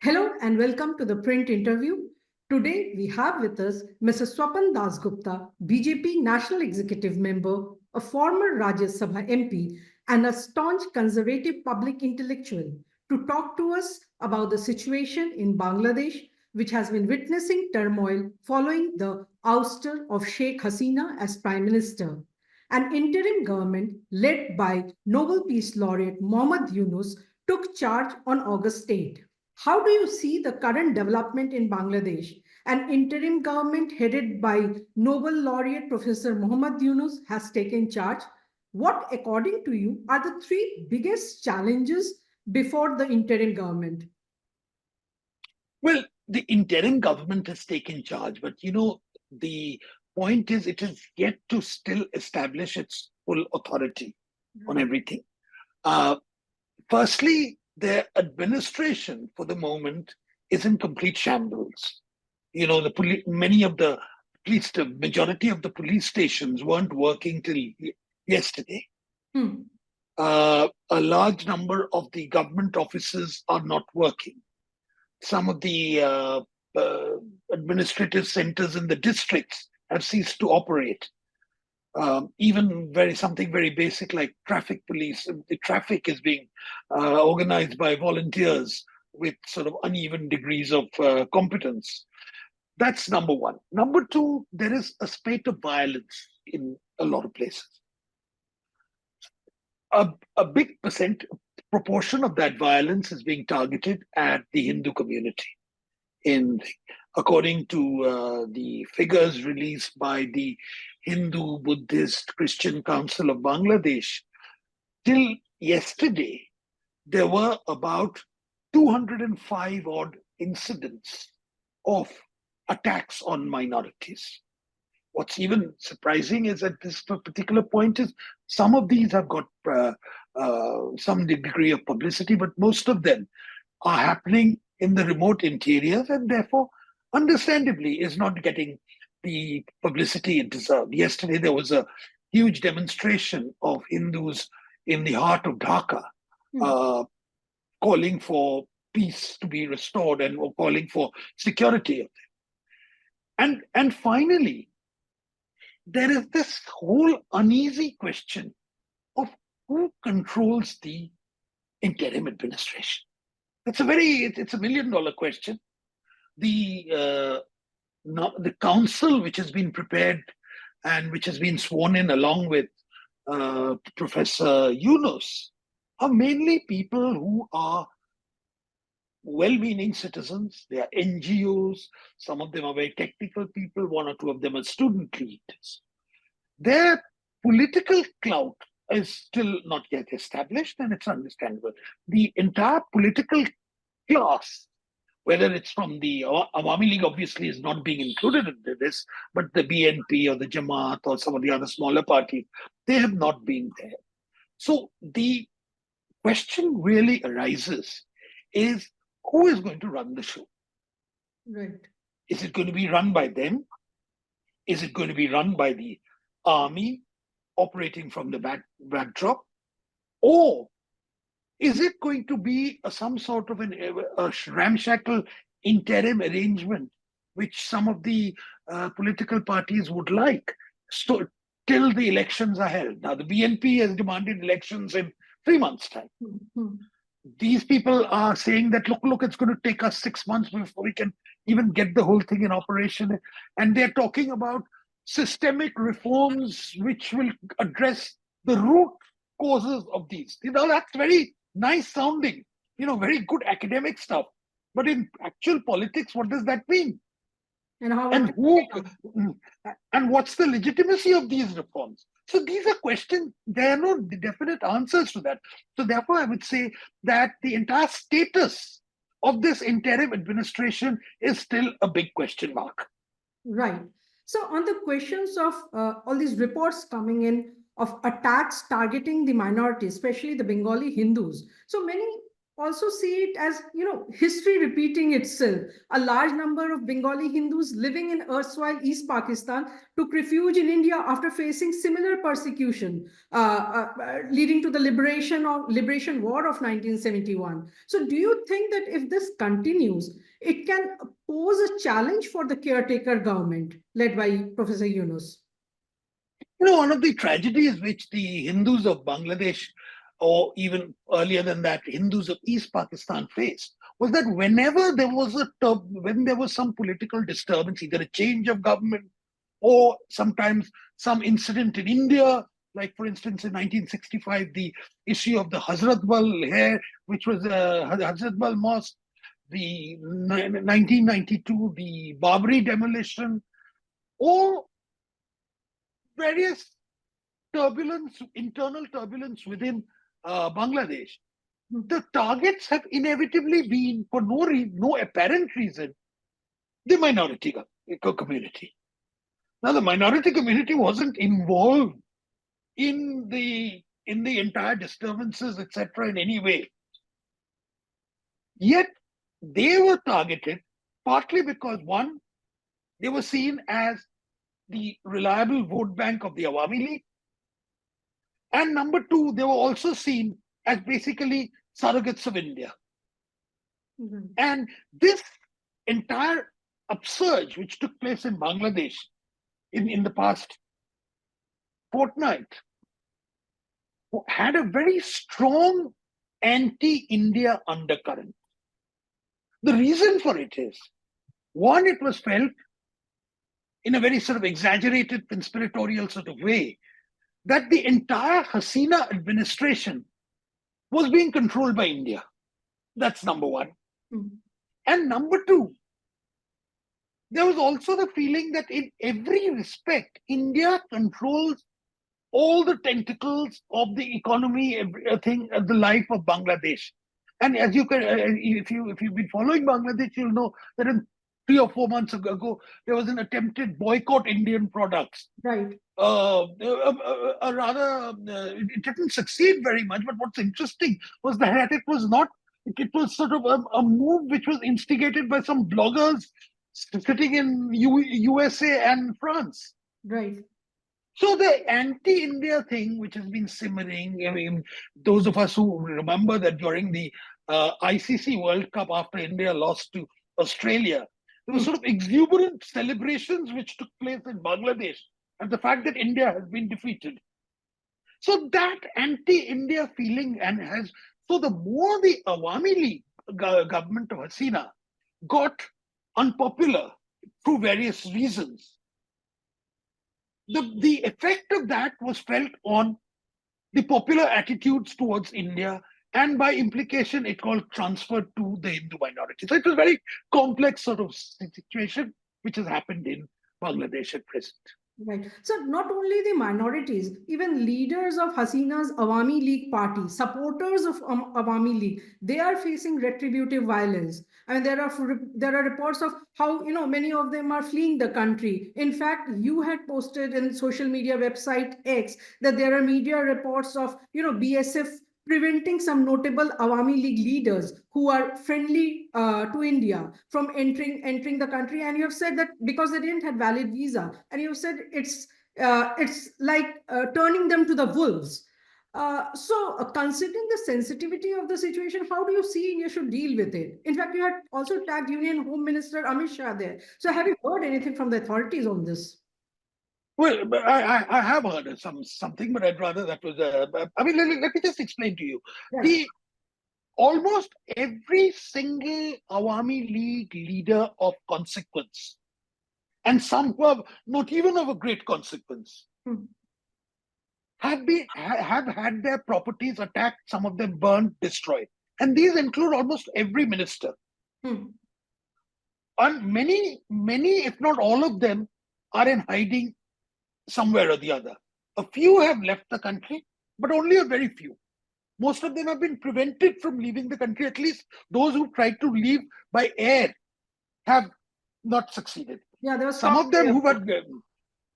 Hello and welcome to the print interview. Today we have with us Mr. Swapan Dasgupta, BJP National Executive Member, a former Rajya Sabha MP, and a staunch conservative public intellectual, to talk to us about the situation in Bangladesh, which has been witnessing turmoil following the ouster of Sheikh Hasina as Prime Minister. An interim government led by Nobel Peace Laureate Mohammad Yunus took charge on August 8. How do you see the current development in Bangladesh? An interim government headed by Nobel laureate Professor Muhammad Yunus has taken charge. What, according to you, are the three biggest challenges before the interim government? Well, the interim government has taken charge, but the point is it is yet to still establish its full authority on everything. Firstly, their administration for the moment is in complete shambles. Many of the, at least the majority of the police stations weren't working till yesterday. A large number of the government offices are not working. Some of the administrative centers in the districts have ceased to operate. Even something very basic like traffic police, the traffic is being organized by volunteers with sort of uneven degrees of competence. That's number one. Number two, there is a spate of violence in a lot of places. A big proportion of that violence is being targeted at the Hindu community. According to the figures released by the Hindu, Buddhist, Christian Council of Bangladesh, till yesterday, there were about 205 odd incidents of attacks on minorities. What's even surprising is at this particular point is some of these have got some degree of publicity, but most of them are happening in the remote interiors and therefore, understandably, is not getting the publicity it deserved. Yesterday, there was a huge demonstration of Hindus in the heart of Dhaka calling for peace to be restored and calling for security of them. And finally, there is this whole uneasy question of who controls the interim administration. It's a $1 million question. The council which has been prepared and which has been sworn in along with Professor Yunus are mainly people who are well-meaning citizens. They are NGOs. Some of them are very technical people. One or two of them are student leaders. Their political clout is still not yet established, and it's understandable. The entire political class, whether it's from the Awami League, obviously is not being included in this, but the BNP or the Jamaat or some of the other smaller parties, they have not been there. So the question really arises is who is going to run the show? Right. Is it going to be run by them? Is it going to be run by the army operating from the backdrop? Or is it going to be some sort of a ramshackle interim arrangement, which some of the political parties would like till the elections are held? Now, the BNP has demanded elections in 3 months' time. These people are saying that, look, it's going to take us 6 months before we can even get the whole thing in operation. And they're talking about systemic reforms which will address the root causes of these. That's very nice sounding, very good academic stuff. But in actual politics, what does that mean? And what's the legitimacy of these reforms? So these are questions. There are no definite answers to that. So therefore, I would say that the entire status of this interim administration is still a big question mark. Right. So on the questions of all these reports coming in of attacks targeting the minorities, especially the Bengali Hindus. So many also see it as, history repeating itself. A large number of Bengali Hindus living in erstwhile East Pakistan took refuge in India after facing similar persecution, leading to the Liberation War of 1971. So, do you think that if this continues, it can pose a challenge for the caretaker government led by Professor Yunus? One of the tragedies which the Hindus of Bangladesh, or even earlier than that, Hindus of East Pakistan faced, was that whenever there was when there was some political disturbance, either a change of government or sometimes some incident in India, like for instance in 1965, the issue of the Hazratbal here, which was Hazratbal Mosque, the 1992, the Babri demolition, or various internal turbulence within Bangladesh. The targets have inevitably been, for no apparent reason, the minority community. Now, the minority community wasn't involved in the entire disturbances, etc., in any way. Yet, they were targeted partly because, one, they were seen as the reliable vote bank of the Awami League. And number two, they were also seen as basically surrogates of India. Mm-hmm. And this entire upsurge, which took place in Bangladesh in the past fortnight, had a very strong anti-India undercurrent. The reason for it is, one, it was felt in a very sort of exaggerated, conspiratorial sort of way that the entire Hasina administration was being controlled by India. That's number one. Mm-hmm. And number two, there was also the feeling that in every respect, India controls all the tentacles of the economy, everything, the life of Bangladesh. And as you can, if you've been following Bangladesh, you'll know that in 3 or 4 months ago, there was an attempted boycott Indian products. Right. It didn't succeed very much. But what's interesting was that it was not. It was sort of a move which was instigated by some bloggers sitting in USA and France. Right. So the anti-India thing, which has been simmering, I mean, those of us who remember that during the ICC World Cup after India lost to Australia, there were sort of exuberant celebrations which took place in Bangladesh at the fact that India has been defeated. So that anti-India feeling so the more the Awami League government of Hasina got unpopular through various reasons, the effect of that was felt on the popular attitudes towards India, and by implication, it got transferred to the Hindu minority. So it was a very complex sort of situation which has happened in Bangladesh at present. Right. So not only the minorities, even leaders of Hasina's Awami League party, supporters of Awami League, they are facing retributive violence. I mean, there are reports of how many of them are fleeing the country. In fact, you had posted in social media website X that there are media reports of BSF preventing some notable Awami League leaders who are friendly to India from entering the country. And you have said that because they didn't have valid visa, and you have said it's like turning them to the wolves. So considering the sensitivity of the situation, how do you see India should deal with it? In fact, you had also tagged Union Home Minister Amit Shah there. So have you heard anything from the authorities on this? Well, I have heard of something, but I'd rather that was. I mean, let me just explain to you. Yes. Almost every single Awami League leader of consequence, and some who are not even of a great consequence, have had their properties attacked, some of them burned, destroyed, and these include almost every minister. And many, if not all of them, are in hiding somewhere or the other. A few have left the country, but only a very few. Most of them have been prevented from leaving the country. At least those who tried to leave by air have not succeeded. Yeah, there were some of them who had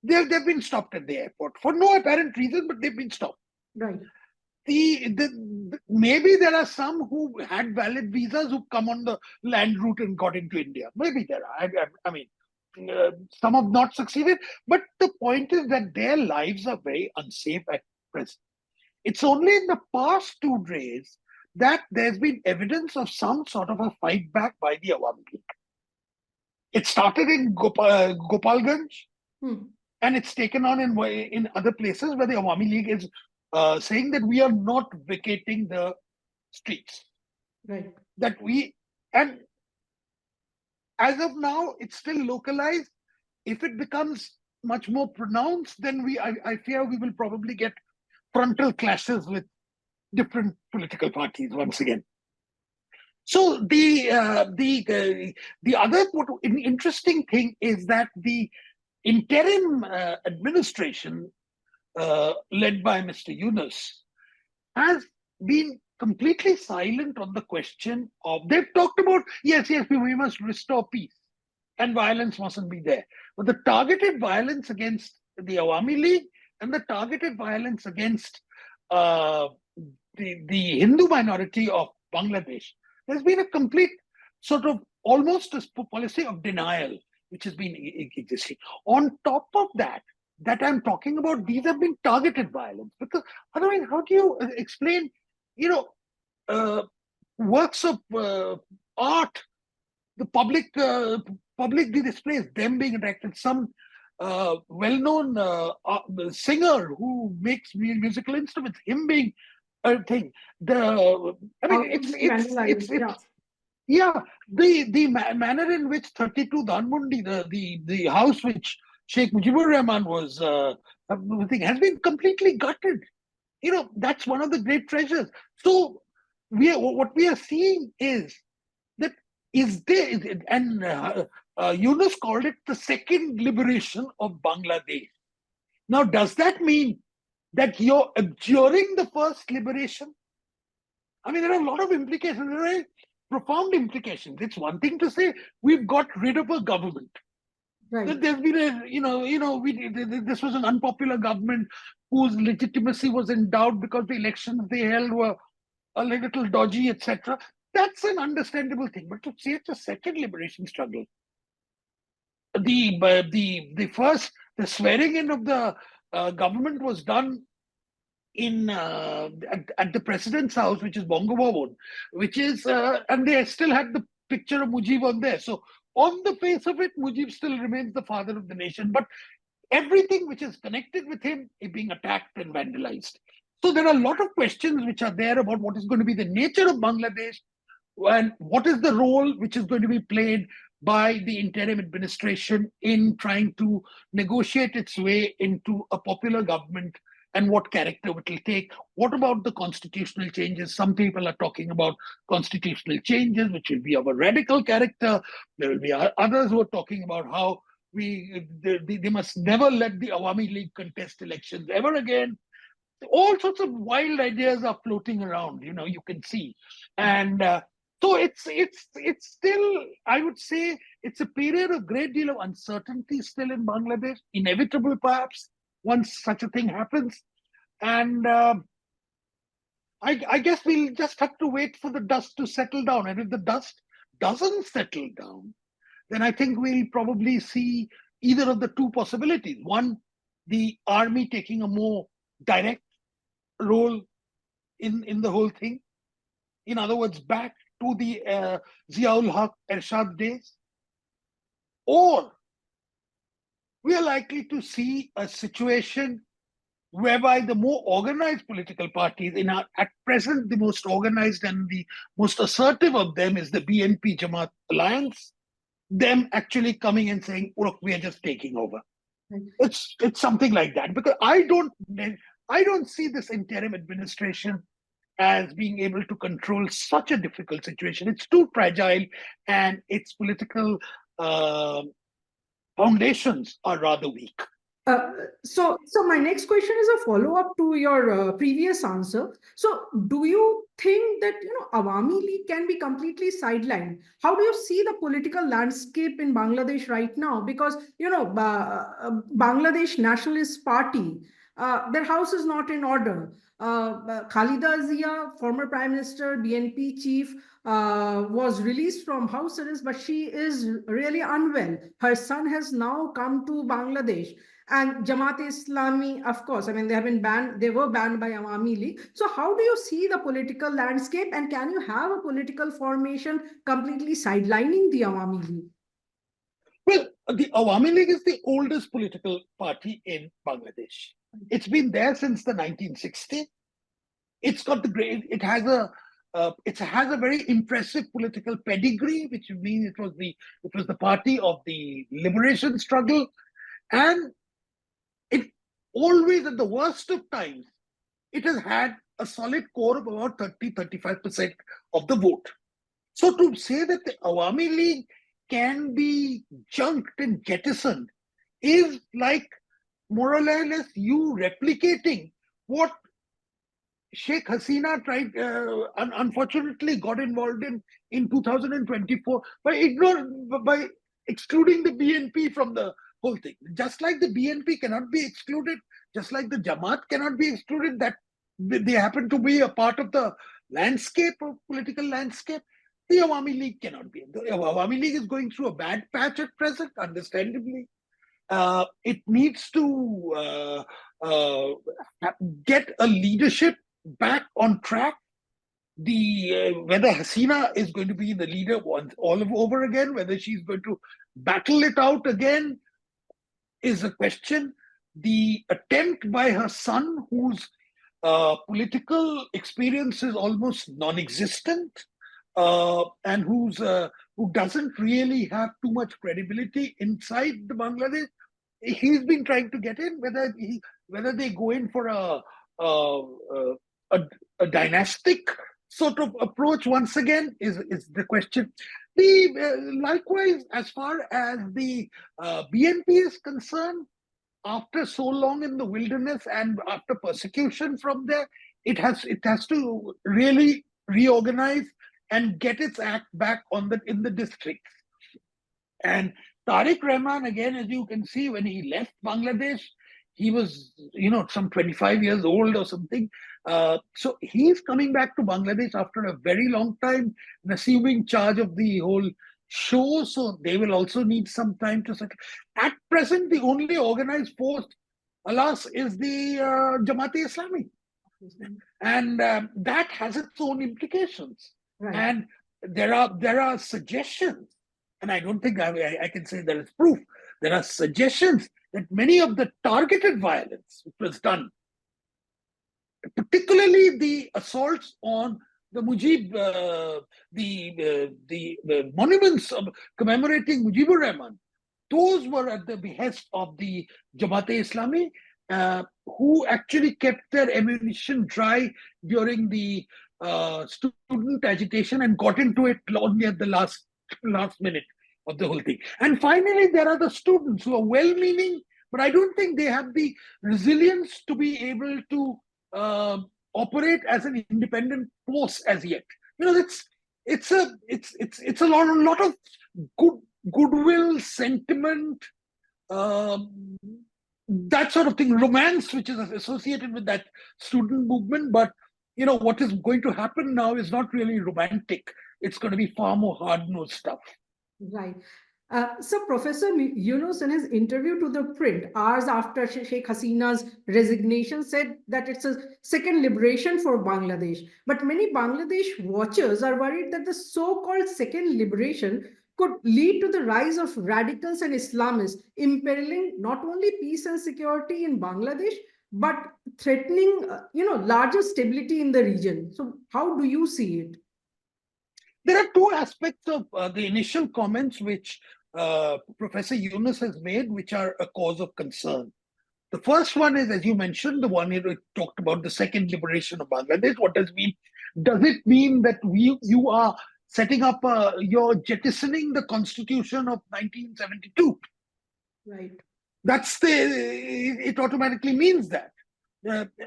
they've been stopped at the airport for no apparent reason, but they've been stopped. Right. The maybe there are some who had valid visas who come on the land route and got into India. Maybe there are. I mean, some have not succeeded. But the point is that their lives are very unsafe at present. It's only in the past 2 days that there's been evidence of some sort of a fight back by the Awami League. It started in Gopalganj, and it's taken on in other places where the Awami League is saying that we are not vacating the streets. Right. And as of now, it's still localized. If it becomes much more pronounced, then I fear we will probably get frontal clashes with different political parties once again. So the other interesting thing is that the interim administration led by Mr. Yunus has been completely silent on the question of, they've talked about, yes, we must restore peace and violence mustn't be there. But the targeted violence against the Awami League and the targeted violence against the Hindu minority of Bangladesh, there's been a complete sort of almost a policy of denial, which has been existing. On top of that I'm talking about, these have been targeted violence. Because otherwise, how do you explain, works of art, the public displays, them being attacked? Some well-known singer who makes musical instruments, him being a thing. The manner in which 32 Dhanmondi, the house which Sheikh Mujibur Rahman was has been completely gutted. That's one of the great treasures. So what we are seeing is that Yunus called it the second liberation of Bangladesh. Now, does that mean that you're abjuring the first liberation? I mean, there are a lot of implications, very profound implications. It's one thing to say we've got rid of a government. Right. There's been this was an unpopular government whose legitimacy was in doubt because the elections they held were a little dodgy, etc. That's an understandable thing. But to say it's a second liberation struggle, the swearing in of the government was done in at the president's house, which is Bongo Bhavan, which is and they still had the picture of Mujib on there. So on the face of it, Mujib still remains the father of the nation, but everything which is connected with him is being attacked and vandalized. So there are a lot of questions which are there about what is going to be the nature of Bangladesh and what is the role which is going to be played by the interim administration in trying to negotiate its way into a popular government, and what character it will take. What about the constitutional changes? Some people are talking about constitutional changes, which will be of a radical character. There will be others who are talking about how they must never let the Awami League contest elections ever again. All sorts of wild ideas are floating around, you can see. And so it's still, I would say, it's a period of great deal of uncertainty still in Bangladesh, inevitable perhaps, once such a thing happens. And I guess we'll just have to wait for the dust to settle down. And if the dust doesn't settle down, then I think we'll probably see either of the two possibilities. One, the army taking a more direct role in the whole thing. In other words, back to the Ziaul Haq Ershad days. Or we are likely to see a situation whereby the more organized political parties, at present the most organized and the most assertive of them is the BNP Jamaat alliance, them actually coming and saying, look, we are just taking over. It's something like that, because I don't see this interim administration as being able to control such a difficult situation. It's too fragile, and its political foundations are rather weak. So my next question is a follow-up to your previous answer. So do you think that Awami League can be completely sidelined? How do you see the political landscape in Bangladesh right now? Because Bangladesh Nationalist Party, their house is not in order. Khalida Zia, former Prime Minister, BNP chief, was released from house arrest, but she is really unwell. Her son has now come to Bangladesh. And Jamaat-e-Islami, of course, I mean, they have been banned, they were banned by Awami League. So how do you see the political landscape, and can you have a political formation completely sidelining the Awami League? Well, the Awami League is the oldest political party in Bangladesh. It's been there since the 1960s. It's got the great. It has a very impressive political pedigree, which means it was the party of the liberation struggle, and it always, at the worst of times, it has had a solid core of about 30-35% of the vote. So to say that the Awami League can be junked and jettisoned is like more or less you replicating what Sheikh Hasina tried, unfortunately, got involved in 2024 by excluding the BNP from the whole thing. Just like the BNP cannot be excluded, just like the Jamaat cannot be excluded, that they happen to be a part of the landscape, of political landscape. The Awami League cannot be. The Awami League is going through a bad patch at present, understandably. It needs to get a leadership back on track. Whether Hasina is going to be the leader all over again, whether she's going to battle it out again, is a question. The attempt by her son, whose political experience is almost non-existent, and who doesn't really have too much credibility inside the Bangladesh, he's been trying to get in. Whether they go in for a dynastic sort of approach once again is the question. Likewise, as far as the BNP is concerned, after so long in the wilderness and after persecution from there, it has to really reorganize and get its act back in the districts. And Tariq Rahman, again, as you can see, when he left Bangladesh, he was, some 25 years old or something. So he's coming back to Bangladesh after a very long time and assuming charge of the whole show. So they will also need some time to settle. At present, the only organized force, alas, is the Jamaat-e-Islami. And that has its own implications. Right. And there are suggestions, and I don't think I can say there is proof. There are suggestions that many of the targeted violence which was done, particularly the assaults on the the monuments commemorating Mujibur Rahman, those were at the behest of the Jamaat-e-Islami, who actually kept their ammunition dry during the student agitation and got into it only at the last minute of the whole thing. And finally, there are the students who are well-meaning, but I don't think they have the resilience to be able to operate as an independent force as yet. It's a lot of goodwill, sentiment, that sort of thing, romance, which is associated with that student movement. But what is going to happen now is not really romantic. It's going to be far more hard-nosed stuff. Right. So Professor Yunus, in his interview to ThePrint, hours after Sheikh Hasina's resignation, said that it's a second liberation for Bangladesh. But many Bangladesh watchers are worried that the so-called second liberation could lead to the rise of radicals and Islamists, imperiling not only peace and security in Bangladesh, but threatening, larger stability in the region. So how do you see it? There are two aspects of the initial comments which Professor Yunus has made, which are a cause of concern. The first one is, as you mentioned, the one you talked about, the second liberation of Bangladesh. What does it mean? Does it mean that you are setting up, you're jettisoning the constitution of 1972? Right. It automatically means that.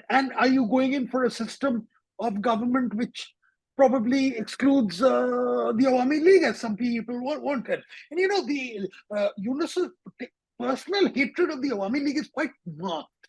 And are you going in for a system of government which probably excludes the Awami League, as some people wanted? And the Yunus's personal hatred of the Awami League is quite marked.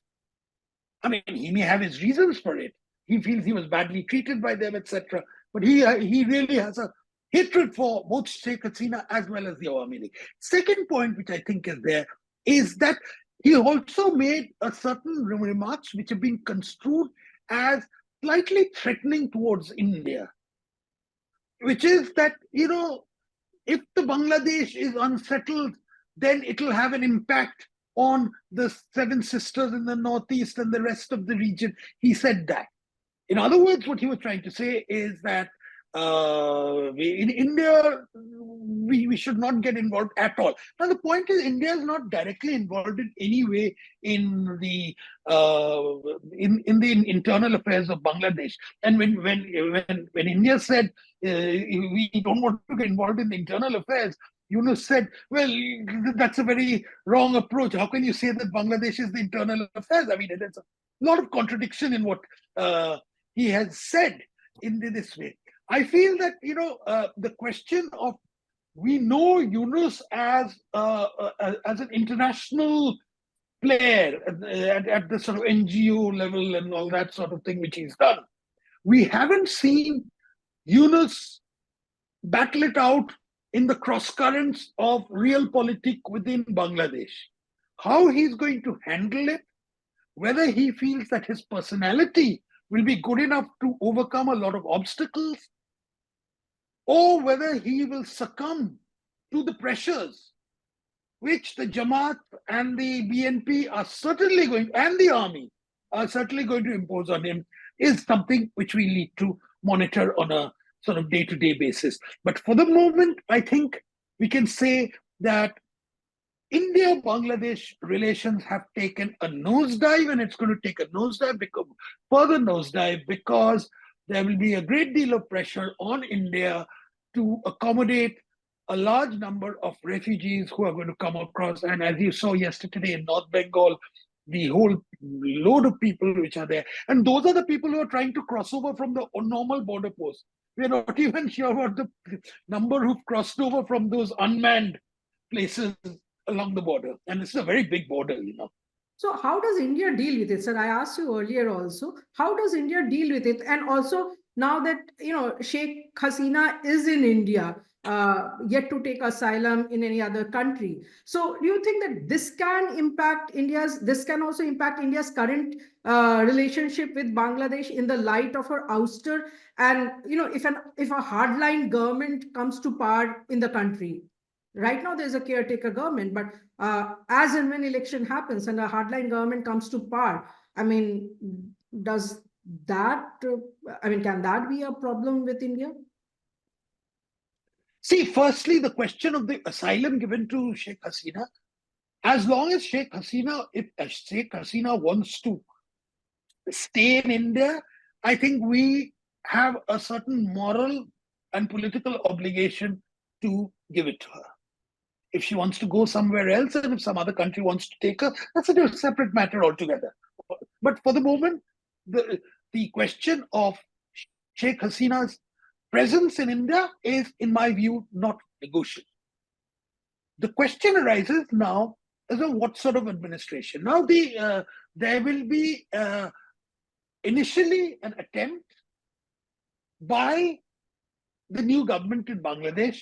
I mean, he may have his reasons for it, he feels he was badly treated by them, etc. But he really has a hatred for both Sheikh Hasina as well as the Awami League. Second point, which I think is there, is that he also made a certain remarks which have been construed as slightly threatening towards India, which is that, if the Bangladesh is unsettled, then it will have an impact on the Seven Sisters in the Northeast and the rest of the region. He said that. In other words, what he was trying to say is that in India, we should not get involved at all. Now, the point is, India is not directly involved in any way in the internal affairs of Bangladesh. And when India said we don't want to get involved in the internal affairs, Yunus said, well, that's a very wrong approach. How can you say that Bangladesh is the internal affairs? I mean, there's a lot of contradiction in what he has said in this way. I feel that, the question of, we know Yunus as an international player at the sort of NGO level and all that sort of thing, which he's done. We haven't seen Yunus battle it out in the cross currents of real politics within Bangladesh. How he's going to handle it, whether he feels that his personality will be good enough to overcome a lot of obstacles, or whether he will succumb to the pressures which the Jamaat and the BNP are certainly going, and the army are certainly going to impose on him, is something which we need to monitor on a sort of day-to-day basis. But for the moment, I think we can say that India-Bangladesh relations have taken a nosedive, and it's going to take a further nosedive, because there will be a great deal of pressure on India to accommodate a large number of refugees who are going to come across. And as you saw yesterday in North Bengal, the whole load of people which are there. And those are the people who are trying to cross over from the normal border posts. We're not even sure about the number who've crossed over from those unmanned places along the border. And this is a very big border, So how does India deal with it, sir? I asked you earlier also, how does India deal with it? And also, now that, Sheikh Hasina is in India, yet to take asylum in any other country. So do you think that this can also impact India's current relationship with Bangladesh in the light of her ouster? And, if a hardline government comes to power in the country, right now there's a caretaker government, but as and when election happens and a hardline government comes to power, I mean, does that, can that be a problem with India? See, firstly, the question of the asylum given to Sheikh Hasina, as long as if Sheikh Hasina wants to stay in India, I think we have a certain moral and political obligation to give it to her. If she wants to go somewhere else, and if some other country wants to take her, that's a separate matter altogether. But for the moment, the question of Sheikh Hasina's presence in India is, in my view, not negotiable. The question arises now as to what sort of administration. Now, there will be initially an attempt by the new government in Bangladesh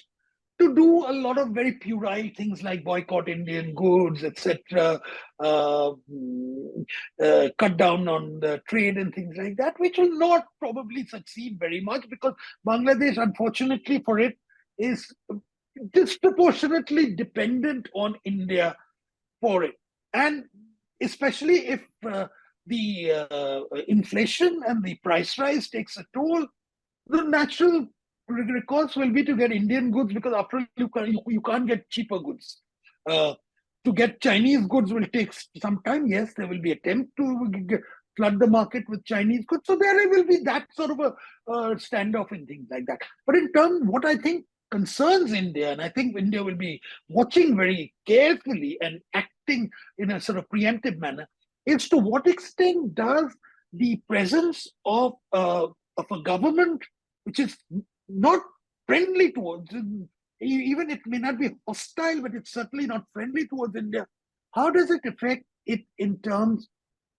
to do a lot of very puerile things like boycott Indian goods, etc., cut down on the trade and things like that, which will not probably succeed very much, because Bangladesh, unfortunately for it, is disproportionately dependent on India for it. And especially if the inflation and the price rise takes a toll, the natural recourse will be to get Indian goods, because after all, you can't get cheaper goods. To get Chinese goods will take some time. Yes, there will be attempt to flood the market with Chinese goods. So there will be that sort of a standoff and things like that. But in terms, what I think concerns India, and I think India will be watching very carefully and acting in a sort of preemptive manner, is to what extent does the presence of a government which is not friendly towards, even it may not be hostile, but it's certainly not friendly towards India. How does it affect it in terms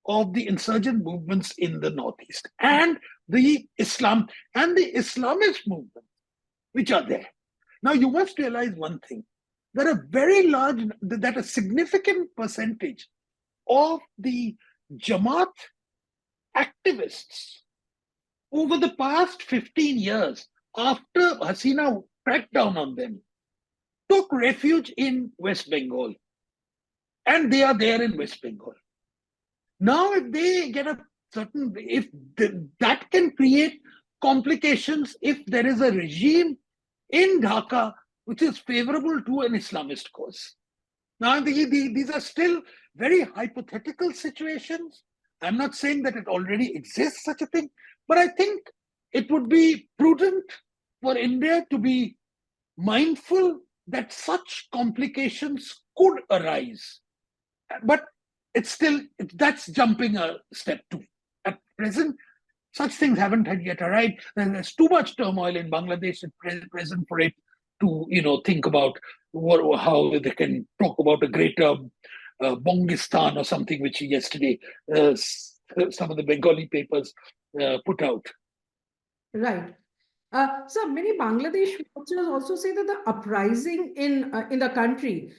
of the insurgent movements in the Northeast and the Islamist movements which are there. Now, you must realize one thing, that a significant percentage of the Jamaat activists over the past 15 years, after Hasina cracked down on them, took refuge in West Bengal. And they are there in West Bengal. Now, if they get that can create complications if there is a regime in Dhaka which is favorable to an Islamist cause. Now, these are still very hypothetical situations. I'm not saying that it already exists, such a thing, but I think it would be prudent for India to be mindful that such complications could arise. But that's jumping a step too. At present, such things haven't yet arrived. And there's too much turmoil in Bangladesh at present for it to, think about how they can talk about a greater Bongistan or something, which yesterday some of the Bengali papers put out. Right. So many Bangladesh watchers also say that the uprising in the country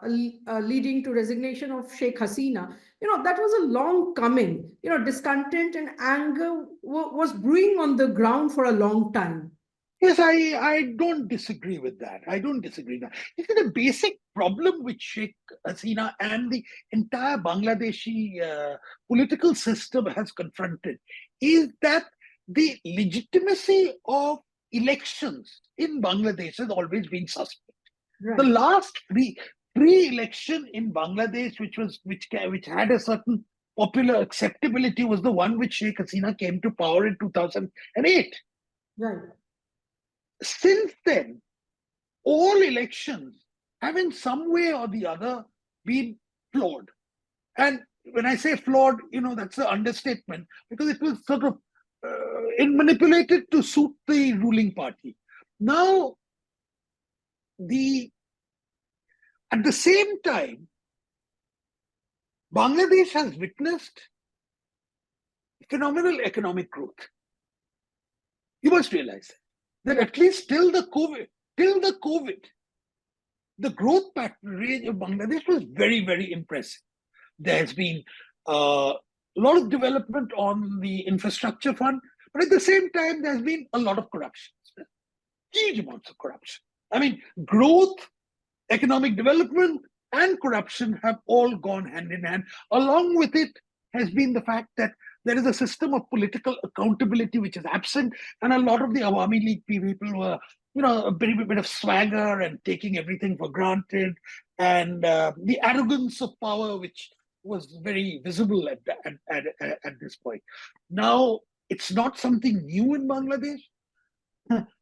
leading to resignation of Sheikh Hasina, that was a long coming. Discontent and anger was brewing on the ground for a long time. Yes, I don't disagree with that. I don't disagree with that. You see, the basic problem with Sheikh Hasina and the entire Bangladeshi political system has confronted is that the legitimacy of elections in Bangladesh has always been suspect. Right. The last pre-election in Bangladesh, which had a certain popular acceptability, was the one which Sheikh Hasina came to power in 2008. Right. Since then, all elections have in some way or the other been flawed. And when I say flawed, that's the understatement, because it was sort of manipulated to suit the ruling party. Now, at the same time, Bangladesh has witnessed phenomenal economic growth. You must realize that at least till the COVID, the growth rate of Bangladesh was very, very impressive. There has been a lot of development on the infrastructure front, but at the same time, there's been a lot of corruption, huge amounts of corruption. I mean, growth, economic development, and corruption have all gone hand in hand. Along with it has been the fact that there is a system of political accountability which is absent, and a lot of the Awami League people were, a bit of swagger and taking everything for granted, and the arrogance of power, which was very visible at this point. Now, it's not something new in Bangladesh.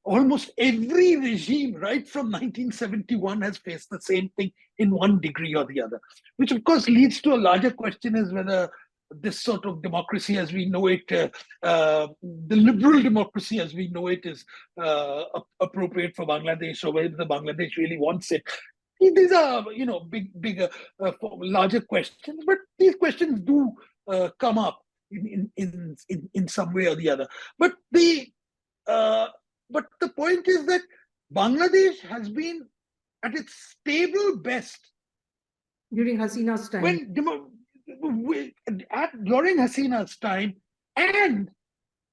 Almost every regime, right from 1971, has faced the same thing in one degree or the other, which of course leads to a larger question: is whether this sort of democracy as we know it, the liberal democracy as we know it, is appropriate for Bangladesh, or whether the Bangladesh really wants it. These are, bigger, larger questions, but these questions do come up in some way or the other. But the point is that Bangladesh has been at its stable best during Hasina's time. During Hasina's time, and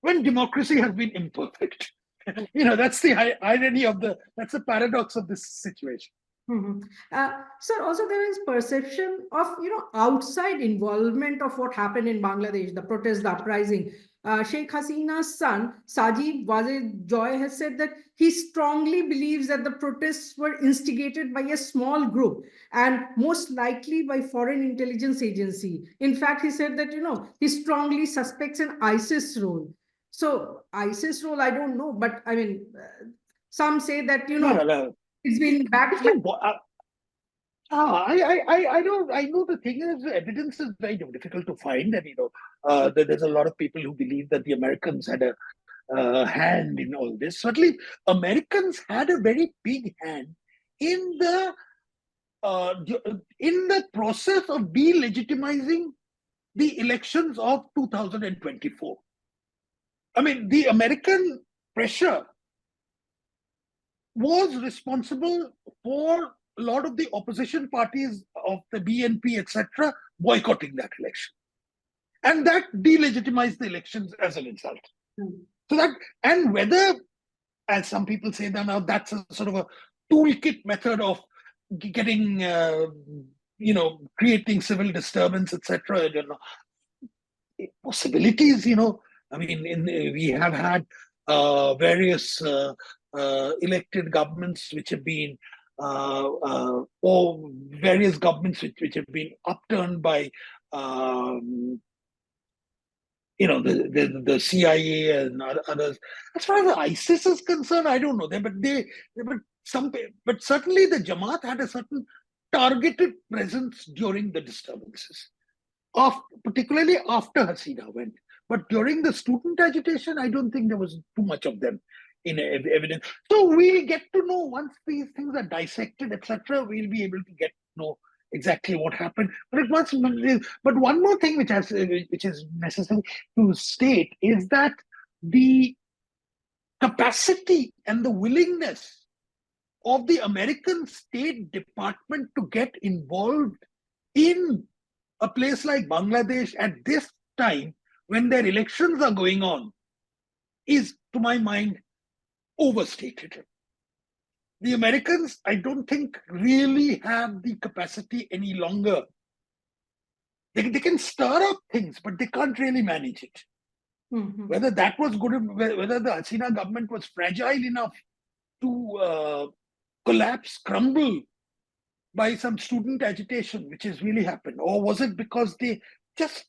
when democracy has been imperfect. That's the irony that's the paradox of this situation. Mm-hmm. Sir, also there is perception of, outside involvement of what happened in Bangladesh, the protest, the uprising. Sheikh Hasina's son, Sajid Wazir Joy, has said that he strongly believes that the protests were instigated by a small group and most likely by foreign intelligence agency. In fact, he said that, he strongly suspects an ISIS role. So ISIS role, I don't know, but I mean, some say that, No. It's been backed. I know the thing is, evidence is very difficult to find, and there's a lot of people who believe that the Americans had a hand in all this. Certainly, Americans had a very big hand in the process of delegitimizing the elections of 2024. I mean, the American pressure was responsible for a lot of the opposition parties of the BNP, etc., boycotting that election. And that delegitimized the elections as a result. So that, and whether, as some people say that now, that's a sort of a toolkit method of getting, creating civil disturbance, etc. Possibilities, I mean, we have had various elected governments which have been, or various governments which have been upturned by, the CIA and others. As far as ISIS is concerned, I don't know. But certainly the Jamaat had a certain targeted presence during the disturbances, particularly after Hasina went. But during the student agitation, I don't think there was too much of them in evidence. So we'll get to know once these things are dissected, etc. We'll be able to get to know exactly what happened. But one more thing which is necessary to state is that the capacity and the willingness of the American State Department to get involved in a place like Bangladesh at this time when their elections are going on is, to my mind, overstated. The Americans, I don't think, really have the capacity any longer. They can stir up things, but they can't really manage it. Mm-hmm. Whether that was good, whether the Hasina government was fragile enough to collapse, crumble by some student agitation, which has really happened, or was it because they just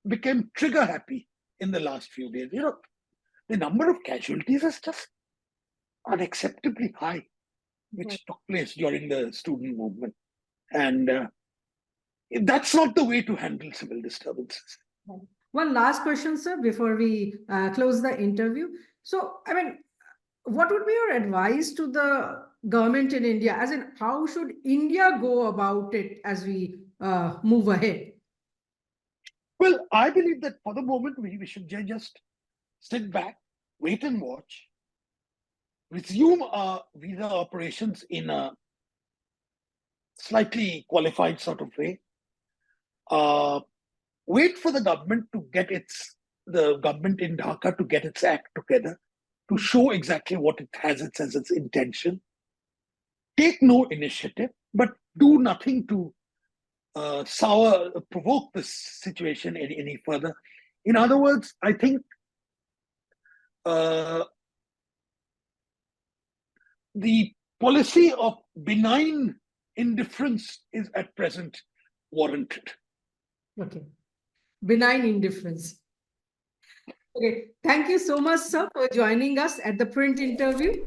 became trigger happy in the last few days? The number of casualties is just unacceptably high, which took place during the student movement. And that's not the way to handle civil disturbances. One last question, sir, before we close the interview. So, I mean, what would be your advice to the government in India? As in, how should India go about it as we move ahead? Well, I believe that for the moment, we should just sit back, wait and watch, resume our visa operations in a slightly qualified sort of way, wait for the government in Dhaka to get its act together, to show exactly what it has as its intention, take no initiative, but do nothing to provoke this situation any further. In other words, I think the policy of benign indifference is at present warranted. Okay. Benign indifference. Okay. Thank you so much, sir, for joining us at the print interview.